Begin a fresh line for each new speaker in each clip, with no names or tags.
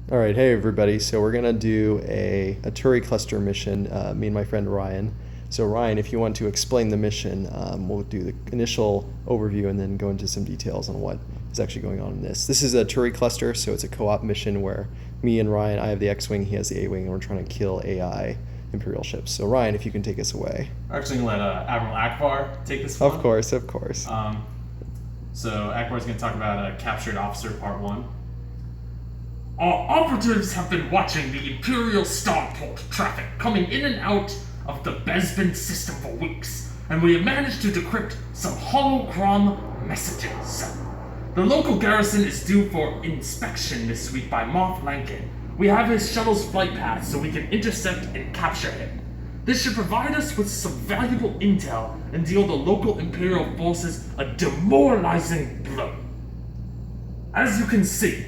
All right, hey everybody. So we're gonna do a Aturi Cluster mission. Me and my friend Ryan. So Ryan, if you want to explain the mission, we'll do the initial overview and then go into some details on what is actually going on in this. This is a Aturi Cluster, so it's a co-op mission where me and Ryan, I have the X-Wing, he has the A-Wing, and we're trying to kill AI Imperial ships. So Ryan, if you can take us away.
I'm actually going to let Admiral Akbar take this one.
Of course, of course.
So Akbar's going to talk about Captured Officer Part 1. Our operatives have been watching the Imperial starport traffic coming in and out of the Bespin system for weeks, and we have managed to decrypt some holocron messages. The local garrison is due for inspection this week by Moff Lankin. We have his shuttle's flight path so we can intercept and capture him. This should provide us with some valuable intel and deal the local Imperial forces a demoralizing blow. As you can see,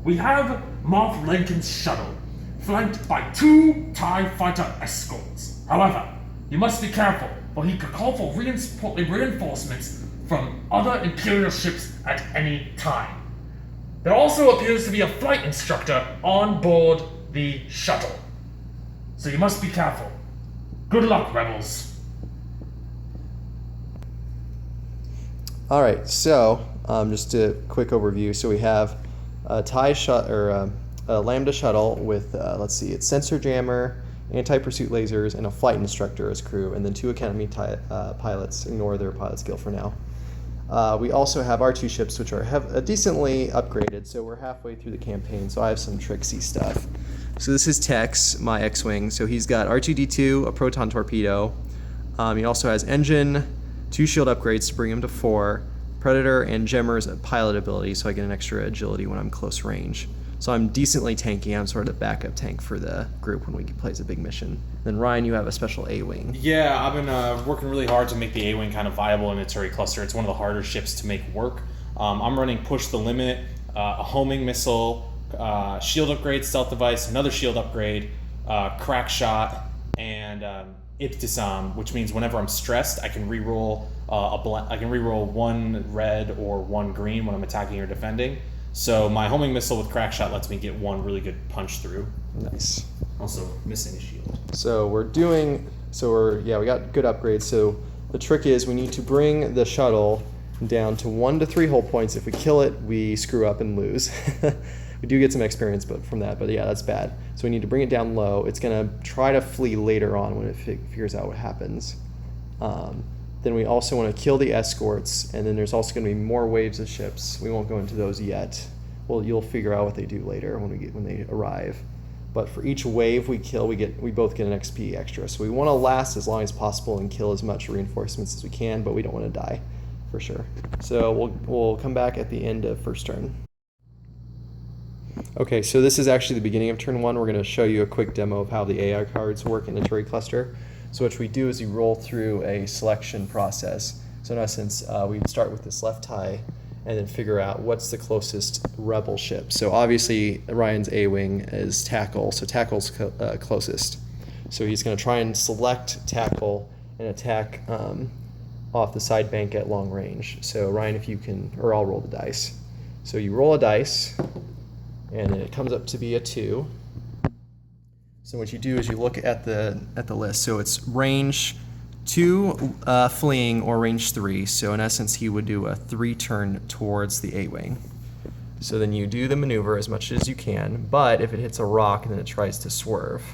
we have Moff Lankin's shuttle, flanked by 2 TIE fighter escorts. However, you must be careful, for he could call for reinforcements from other Imperial ships at any time. There also appears to be a flight instructor on board the shuttle, so you must be careful. Good luck, rebels.
All right, so just a quick overview. So we have a a Lambda shuttle with, let's see, it's sensor jammer, anti-pursuit lasers, and a flight instructor as crew, and then 2 Academy pilots. Ignore their pilot skill for now. We also have our 2 ships, which are decently upgraded, so we're halfway through the campaign, so I have some tricksy stuff. So this is Tex, my X-Wing. So he's got R2-D2, a proton torpedo. He also has engine, 2 shield upgrades to bring him to 4, Predator, and Gemmer's pilot ability, so I get an extra agility when I'm close range. So I'm decently tanky. I'm sort of the backup tank for the group when we play a big mission. Then Ryan, you have a special A-Wing.
Yeah, I've been working really hard to make the A-Wing kind of viable in a Aturi cluster. It's one of the harder ships to make work. I'm running Push the Limit, a homing missile, shield upgrade, stealth device, another shield upgrade, crack shot, and Ibtisam, which means whenever I'm stressed, I can reroll I can reroll 1 red or 1 green when I'm attacking or defending. So my homing missile with crack shot lets me get 1 really good punch through.
Nice.
Also missing a shield.
So we got good upgrades. So the trick is we need to bring the shuttle down to 1 to 3 hull points. If we kill it, we screw up and lose. We do get some experience from that, but yeah, that's bad. So we need to bring it down low. It's gonna try to flee later on when it figures out what happens. Then we also want to kill the escorts, and then there's also going to be more waves of ships. We won't go into those yet. Well, you'll figure out what they do later when they arrive. But for each wave we kill, we both get an XP extra. So we want to last as long as possible and kill as much reinforcements as we can, but we don't want to die, for sure. So we'll come back at the end of first turn. Okay, so this is actually the beginning of turn 1. We're going to show you a quick demo of how the AI cards work in the Aturi cluster. So what we do is we roll through a selection process. So in essence, we start with this left tie and then figure out what's the closest rebel ship. So obviously Ryan's A-Wing is Tackle, so Tackle's closest. So he's going to try and select Tackle and attack off the side bank at long range. So Ryan, if you can, or I'll roll the dice. So you roll a dice, and it comes up to be a 2. So what you do is you look at the list. So it's range 2 fleeing or range 3. So in essence, he would do a 3 turn towards the A-Wing. So then you do the maneuver as much as you can, but if it hits a rock, then it tries to swerve,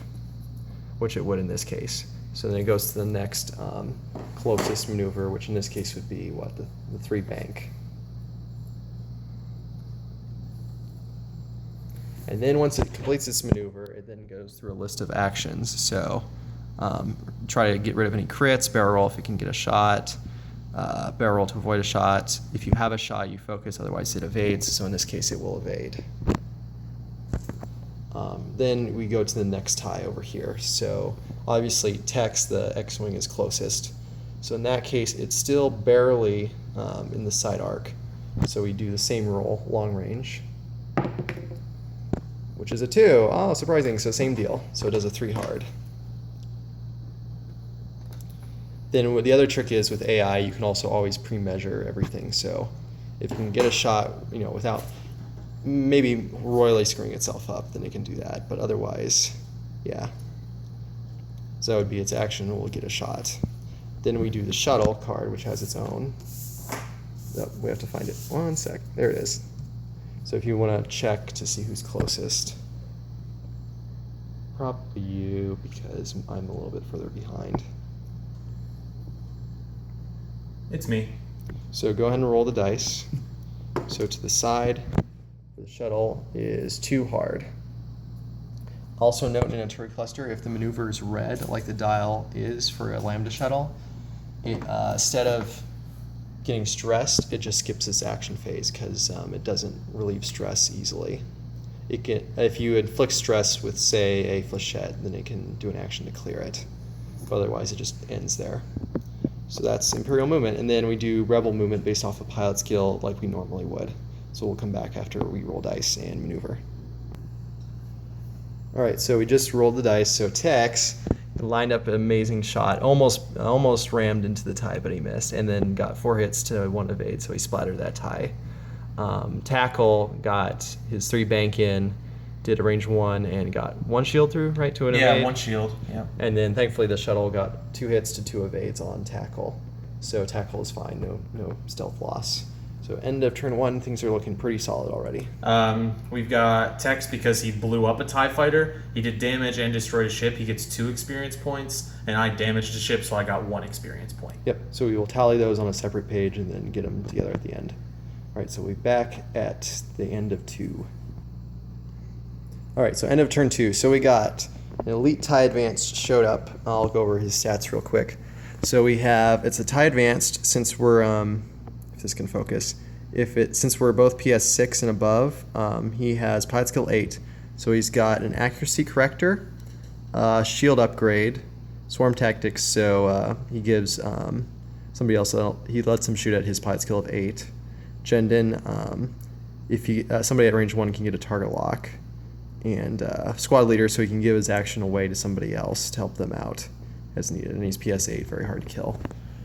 which it would in this case. So then it goes to the next closest maneuver, which in this case would be the 3 bank. And then once it completes its maneuver, it then goes through a list of actions. So try to get rid of any crits, barrel roll if you can get a shot, barrel roll to avoid a shot. If you have a shot, you focus, otherwise it evades. So in this case, it will evade. Then we go to the next tie over here. So obviously Tex, the X-Wing, is closest. So in that case, it's still barely in the side arc. So we do the same roll, long range, which is a 2. Oh, surprising. So same deal. So it does a 3 hard. Then what the other trick is with AI, you can also always pre-measure everything. So if you can get a shot, without maybe royally screwing itself up, then it can do that. But otherwise, yeah. So that would be its action. We'll get a shot. Then we do the shuttle card, which has its own. Oh, we have to find it. One sec. There it is. So if you want to check to see who's closest, probably you, because I'm a little bit further behind.
It's me.
So go ahead and roll the dice. So to the side, the shuttle is 2 hard. Also note in a Aturi cluster, if the maneuver is red, like the dial is for a Lambda shuttle, it, instead of getting stressed, it just skips its action phase because it doesn't relieve stress easily. It can, if you inflict stress with, say, a flechette, then it can do an action to clear it. But otherwise, it just ends there. So that's Imperial movement, and then we do Rebel movement based off of pilot skill like we normally would. So we'll come back after we roll dice and maneuver. All right, so we just rolled the dice. So Tex lined up an amazing shot, almost rammed into the tie, but he missed, and then got 4 hits to 1 evade, so he splattered that tie. Tackle got his 3 bank in, did a range 1, and got 1 shield through, right, to an evade?
Yeah, 1 shield, yeah.
And then thankfully the shuttle got 2 hits to 2 evades on Tackle. So Tackle is fine, no stealth loss. So end of turn 1, things are looking pretty solid already.
We've got Tex because he blew up a TIE fighter. He did damage and destroyed a ship. He gets 2 experience points, and I damaged a ship, so I got 1 experience point.
Yep, so we will tally those on a separate page and then get them together at the end. All right, so we're back at the end of 2. All right, so end of turn 2. So we got an elite TIE Advanced showed up. I'll go over his stats real quick. So we have, it's a TIE Advanced since we're, if this can focus, since we're both PS6 and above, he has pilot skill 8. So he's got an accuracy corrector, shield upgrade, swarm tactics, so he gives somebody else, he lets him shoot at his pilot skill of 8. Jendon, if somebody at range 1 can get a target lock. And squad leader, so he can give his action away to somebody else to help them out as needed. And he's PS8, very hard to kill.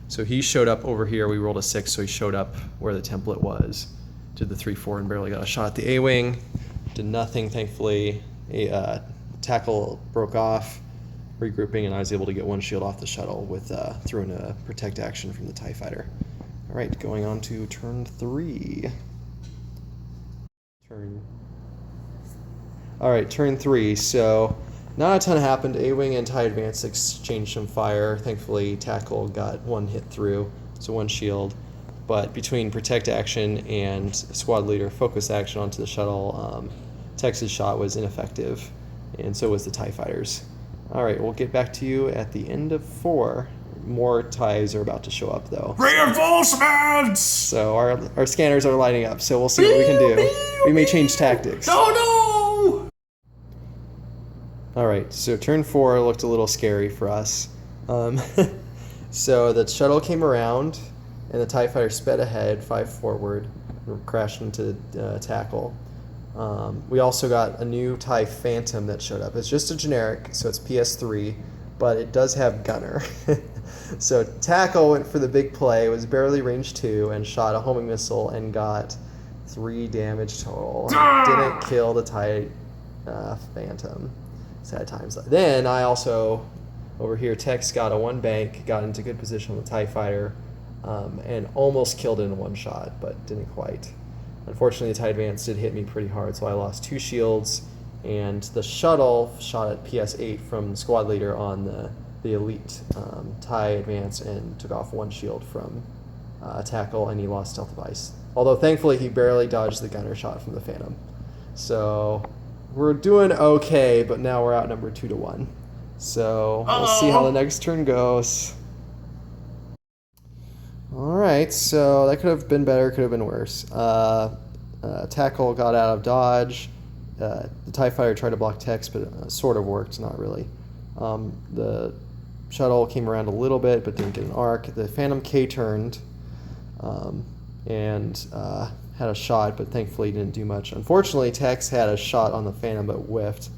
So he showed up over here. We rolled a 6, so he showed up where the template was. Did the 3-4 and barely got a shot at the A-wing. Did nothing, thankfully. A tackle broke off, regrouping, and I was able to get 1 shield off the shuttle with through in a protect action from the TIE fighter. All right, going on to turn 3. All right, turn 3. So not a ton happened. A-wing and TIE Advance exchanged some fire. Thankfully, Tackle got 1 hit through, so 1 shield. But between protect action and squad leader focus action onto the shuttle, Tex's shot was ineffective, and so was the TIE fighters. All right, we'll get back to you at the end of 4. More TIEs are about to show up, though.
Reinforcements!
So our scanners are lighting up, so we'll see what we can do. We may change tactics.
Oh no!
All right, so turn 4 looked a little scary for us. So the shuttle came around, and the TIE fighter sped ahead, 5 forward, and crashed into Tackle. We also got a new TIE Phantom that showed up. It's just a generic, so it's PS3, but it does have gunner. So Tackle went for the big play, was barely range 2, and shot a homing missile and got 3 damage total. Didn't kill the TIE Phantom. Sad times. Then I also, over here, Tex got a 1 bank, got into good position on the TIE fighter, and almost killed it in 1 shot, but didn't quite. Unfortunately, the TIE Advance did hit me pretty hard, so I lost 2 shields, and the shuttle shot at PS8 from squad leader on the elite TIE Advance and took off 1 shield from Tackle, and he lost stealth device. Although thankfully he barely dodged the gunner shot from the Phantom. So we're doing okay, but now we're outnumbered 2-1. So we'll see how the next turn goes. All right, so that could have been better, could have been worse. Tackle got out of dodge. The TIE fighter tried to block Tex, but sort of worked, not really. The shuttle came around a little bit, but didn't get an arc. The Phantom K-turned and had a shot, but thankfully didn't do much. Unfortunately, Tex had a shot on the Phantom, but whiffed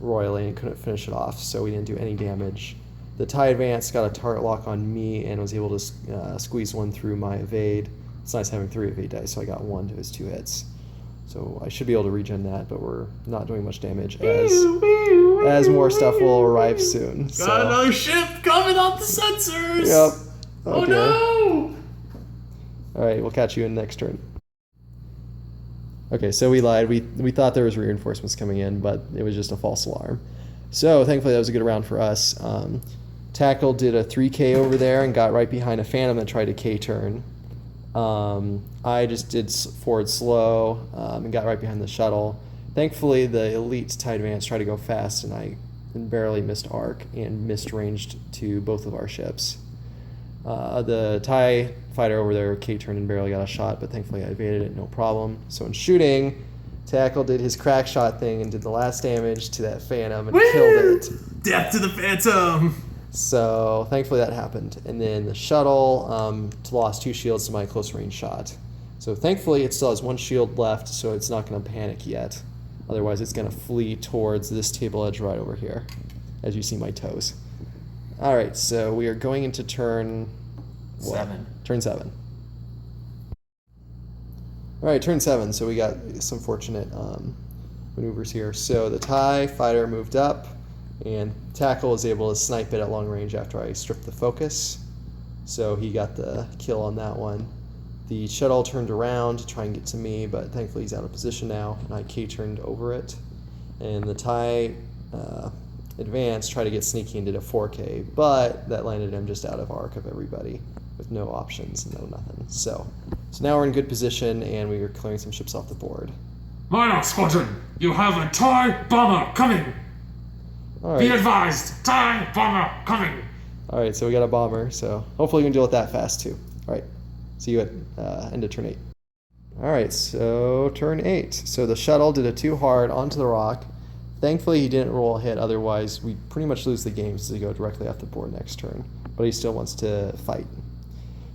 royally and couldn't finish it off, so we didn't do any damage. The TIE Advance got a target lock on me and was able to squeeze 1 through my evade. It's nice having 3 evade dice, so I got 1 to his 2 hits. So I should be able to regen that, but we're not doing much damage as more stuff will arrive soon. So.
Got another ship coming off the sensors!
Yep.
Oh
Okay.
no!
Alright, we'll catch you in the next turn. Okay, so we lied. We thought there was reinforcements coming in, but it was just a false alarm. So thankfully that was a good round for us. Tackle did a 3K over there and got right behind a Phantom that tried a K-turn. I just did forward slow and got right behind the shuttle. Thankfully, the elite TIE Advance tried to go fast, and I barely missed arc and missed ranged to both of our ships. The TIE fighter over there K-turned and barely got a shot, but thankfully I evaded it, no problem. So in shooting, Tackle did his crack shot thing and did the last damage to that Phantom and killed it.
Death to the Phantom!
So thankfully that happened. And then the shuttle lost 2 shields to my close range shot. So thankfully it still has 1 shield left, so it's not going to panic yet. Otherwise it's going to flee towards this table edge right over here, as you see my toes. Alright, so we are going into turn... what?
7.
Turn 7. Alright, turn 7, so we got some fortunate maneuvers here. So the TIE fighter moved up, and Tackle was able to snipe it at long range after I stripped the focus. So he got the kill on that one. The shuttle turned around to try and get to me, but thankfully he's out of position now, and I K-turned over it. And the TIE Advance tried to get sneaky and did a 4K, but that landed him just out of arc of everybody with no options, no nothing. So now we're in good position, and we are clearing some ships off the board.
Mynock Squadron, you have a TIE bomber coming!
All
Be
right.
advised, TIE bomber coming!
All right, so we got a bomber, so hopefully we can deal with that fast too. All right, see you at end of turn 8. All right, so turn 8. So the shuttle did a 2 hard onto the rock. Thankfully he didn't roll a hit, otherwise we pretty much lose the game since we go directly off the board next turn. But he still wants to fight.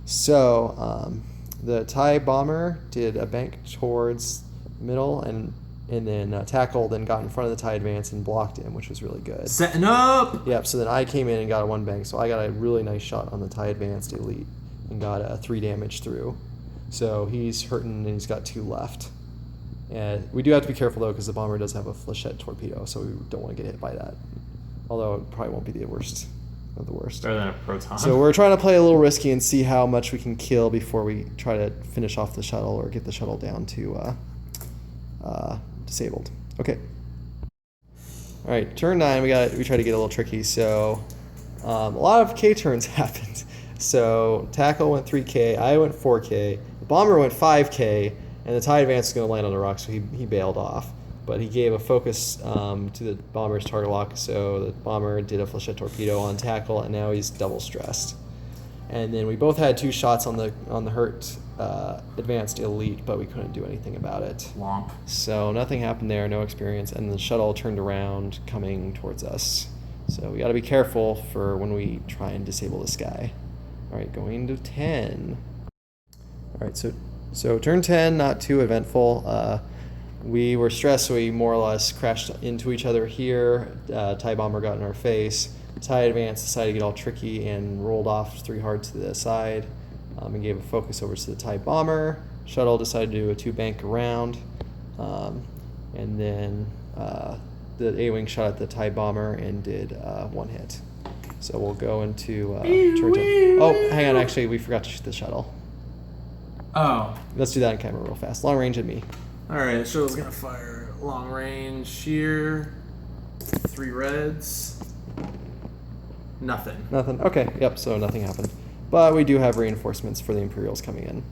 So the TIE bomber did a bank towards the middle, and then Tackle then got in front of the TIE Advance and blocked him, which was really good.
Setting up!
Yep, so then I came in and got a 1 bank, so I got a really nice shot on the TIE Advanced Elite and got a 3 damage through. So he's hurting and he's got 2 left. And we do have to be careful though, because the bomber does have a flechette torpedo, so we don't want to get hit by that. Although it probably won't be the worst of the worst.
Better than a proton.
So we're trying to play a little risky and see how much we can kill before we try to finish off the shuttle or get the shuttle down to disabled. Okay. All right, turn 9. We try to get a little tricky. So a lot of K turns happened. So Tackle went 3K, I went 4K, the bomber went 5K, and the TIE Advance is going to land on the rock, so he bailed off. But he gave a focus to the bomber's target lock, so the bomber did a flechette torpedo on Tackle, and now he's double stressed. And then we both had 2 shots on the hurt Advanced Elite, but we couldn't do anything about it.
Womp.
So nothing happened there, no experience, and the shuttle turned around coming towards us. So we got to be careful for when we try and disable this guy. All right, going to 10. All right, so turn 10, not too eventful. We were stressed, so we more or less crashed into each other here. TIE bomber got in our face. TIE Advance decided to get all tricky and rolled off 3 hard to the side and gave a focus over to the TIE bomber. Shuttle decided to do a 2 bank around, and then the A-wing shot at the TIE bomber and did 1 hit. So we'll go into turn 10. Oh, hang on, actually we forgot to shoot the shuttle.
Oh.
Let's do that in camera real fast. Long range at me.
Alright, shuttle's gonna fire long range here. 3 reds. Nothing.
Nothing. Okay, yep, so nothing happened. But we do have reinforcements for the Imperials coming in.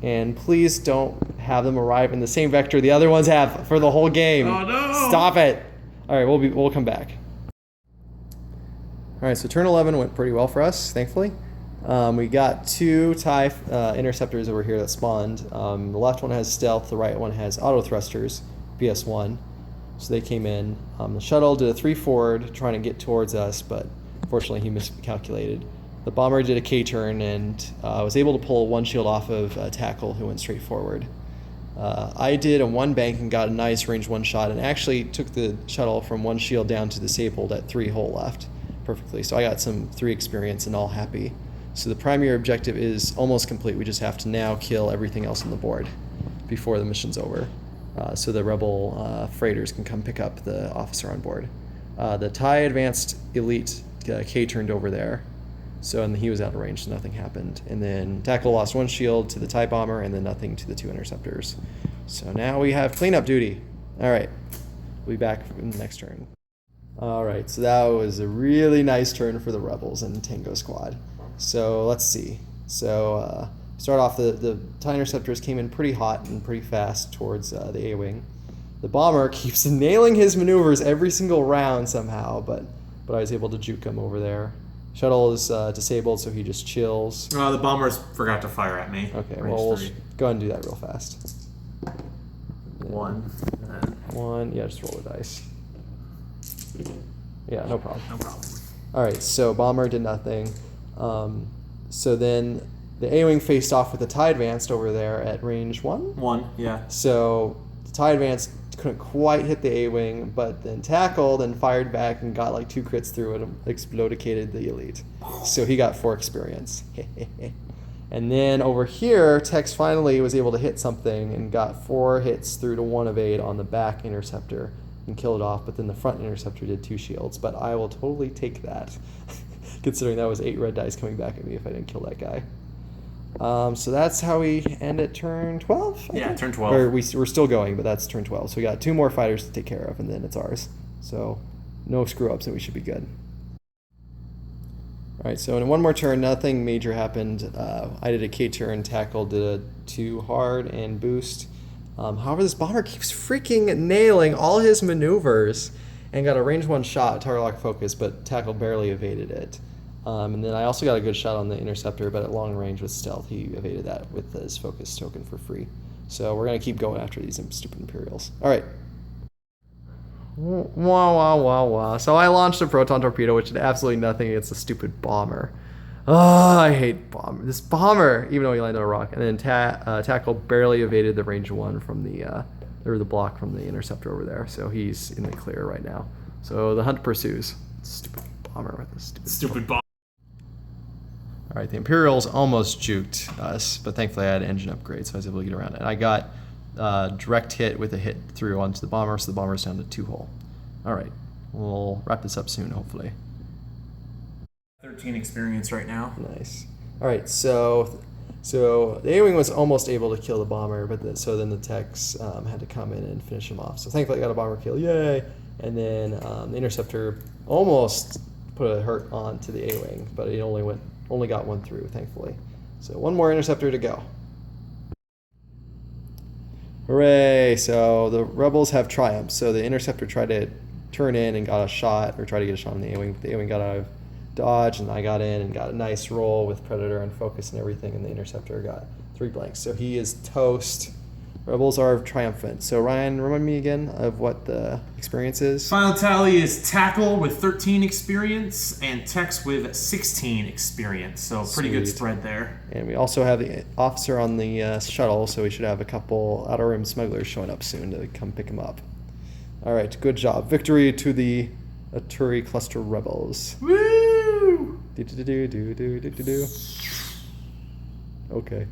And please don't have them arrive in the same vector the other ones have for the whole game.
Oh no!
Stop it! Alright, we'll come back. Alright, so turn 11 went pretty well for us, thankfully. We got 2 TIE interceptors over here that spawned. The left one has stealth, the right one has auto thrusters, BS1. So they came in. The shuttle did a 3 forward, trying to get towards us, but unfortunately he miscalculated. The bomber did a K-turn and was able to pull 1 shield off of Tackle, who went straight forward. I did a 1 bank and got a nice range 1 shot, and actually took the shuttle from 1 shield down to disabled at 3 hole left perfectly. So I got some 3 experience and all happy. So the primary objective is almost complete. We just have to now kill everything else on the board before the mission's over. so the rebel freighters can come pick up the officer on board. The TIE Advanced Elite K turned over there, and he was out of range, so nothing happened. And then Tackle lost one shield to the TIE Bomber, and then nothing to the 2 interceptors. So now we have cleanup duty. All right, we'll be back in the next turn. All right, so that was a really nice turn for the Rebels and Tango Squad. So let's see. So start off, the TIE Interceptors came in pretty hot and pretty fast towards the A-Wing. The Bomber keeps nailing his maneuvers every single round somehow, but I was able to juke him over there. Shuttle is disabled, so he just chills.
The bombers forgot to fire at me.
Okay, well, we'll go ahead and do that real fast.
1.
1, yeah, just roll the dice. Yeah, no problem.
No problem.
All right, so Bomber did nothing. So then the A-Wing faced off with the TIE Advanced over there at range 1?
1, yeah.
So the TIE Advanced couldn't quite hit the A-Wing, but then tackled and fired back and got like 2 crits through it and explodicated the Elite. So he got 4 experience. And then over here, Tex finally was able to hit something and got 4 hits through to 1 evade on the back interceptor and killed it off, but then the front interceptor did 2 shields. But I will totally take that, considering that was 8 red dice coming back at me if I didn't kill that guy. So that's how we end at turn 12?
Yeah, turn 12.
Or we're still going, but that's turn 12. So we got 2 more fighters to take care of, and then it's ours. So no screw-ups, and we should be good. All right, so in one more turn, nothing major happened. I did a K turn, Tackle did a 2 hard and boost. However, this Bomber keeps freaking nailing all his maneuvers and got a range 1 shot, target lock focus, but Tackle barely evaded it. And then I also got a good shot on the interceptor, but at long range with stealth, he evaded that with his focus token for free. So we're going to keep going after these stupid Imperials. All right. Wow. So I launched a proton torpedo, which did absolutely nothing against the stupid Bomber. Oh, I hate this Bomber, even though he landed on a rock. And then Tackle barely evaded the range 1 from the block from the interceptor over there. So he's in the clear right now. So the hunt pursues. Stupid Bomber with the stupid bomber. All right, the Imperials almost juked us, but thankfully I had engine upgrade, so I was able to get around it. And I got direct hit with a hit through onto the Bomber, so the Bomber's down to 2 hull. All right, we'll wrap this up soon, hopefully.
13 experience right now.
Nice. All right, so the A-Wing was almost able to kill the Bomber, but so then the Tex had to come in and finish him off. So thankfully I got a Bomber kill, yay! And then the Interceptor almost put a hurt onto the A-Wing, but he only got 1 through, thankfully. So 1 more Interceptor to go. Hooray! So the Rebels have triumphed. So the Interceptor tried to turn in and got a shot, or tried to get a shot on the A-Wing. The A-Wing got out of dodge, and I got in and got a nice roll with Predator and focus and everything, and the Interceptor got 3 blanks. So he is toast. Rebels are triumphant. So Ryan, remind me again of what the experience is.
Final tally is Tackle with 13 experience and Tex with 16 experience. So pretty good spread there.
And we also have the officer on the shuttle, so we should have a couple outer rim smugglers showing up soon to come pick him up. All right, good job. Victory to the Aturi Cluster Rebels.
Woo!
Okay.